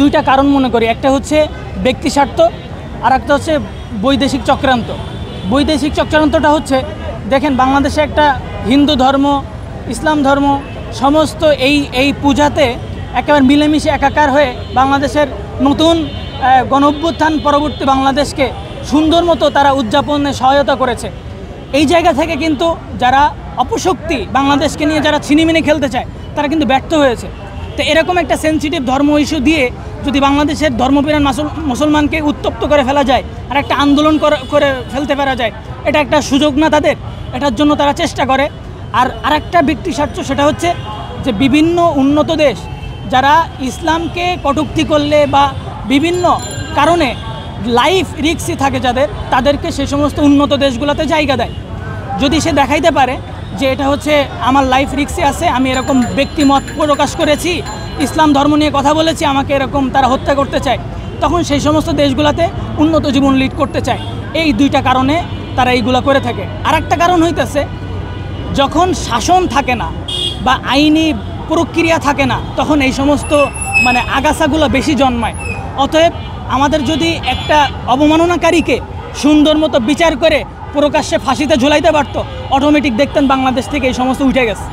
দুইটা কারণ মনে করি, একটা হচ্ছে ব্যক্তি স্বার্থ আর একটা হচ্ছে বৈদেশিক চক্রান্ত। বৈদেশিক চক্রান্তটা হচ্ছে, দেখেন বাংলাদেশে একটা হিন্দু ধর্ম, ইসলাম ধর্ম সমস্ত এই পূজাতে একেবারে মিলেমিশে একাকার হয়ে বাংলাদেশের নতুন গণঅভ্যুত্থান পরবর্তী বাংলাদেশকে সুন্দর মতো তারা উদযাপনে সহায়তা করেছে। এই জায়গা থেকে কিন্তু যারা অপশক্তি বাংলাদেশকে নিয়ে যারা ছিনিমিনি খেলতে চায় তারা কিন্তু ব্যর্থ হয়েছে। তো এরকম একটা সেন্সিটিভ ধর্ম ইস্যু দিয়ে যদি বাংলাদেশের ধর্মপ্রাণ মুসলমানকে উত্তপ্ত করে ফেলা যায় আর একটা আন্দোলন করে ফেলতে পারা যায়, এটা একটা সুযোগ না তাদের, এটার জন্য তারা চেষ্টা করে। আর আরেকটা ব্যক্তি স্বার্থ, সেটা হচ্ছে যে বিভিন্ন উন্নত দেশ যারা ইসলামকে কটূক্তি করলে বা বিভিন্ন কারণে লাইফ রিস্কি থাকে যাদের, তাদেরকে সেই সমস্ত উন্নত দেশগুলোতে জায়গা দেয়। যদি সে দেখাইতে পারে যে এটা হচ্ছে আমার লাইফ রিস্কে আছে, আমি এরকম ব্যক্তিমত প্রকাশ করেছি, ইসলাম ধর্ম নিয়ে কথা বলেছি, আমাকে এরকম তারা হত্যা করতে চায়, তখন সেই সমস্ত দেশগুলোতে উন্নত জীবন লিড করতে চায়। এই দুইটা কারণে তারা এইগুলো করে থাকে। আর একটা কারণ হইতেছে, যখন শাসন থাকে না বা আইনি প্রক্রিয়া থাকে না, তখন এই সমস্ত আগাছাগুলো বেশি জন্মায়। অতএব আমাদের যদি একটা অবমাননাকারীকে সুন্দর মতো বিচার করে প্রকাশ্যে ফাঁসিতে ঝুলাইতে পারতো, অটোমেটিক দেখতেন বাংলাদেশ থেকে এই সমস্ত উঠে গেছে।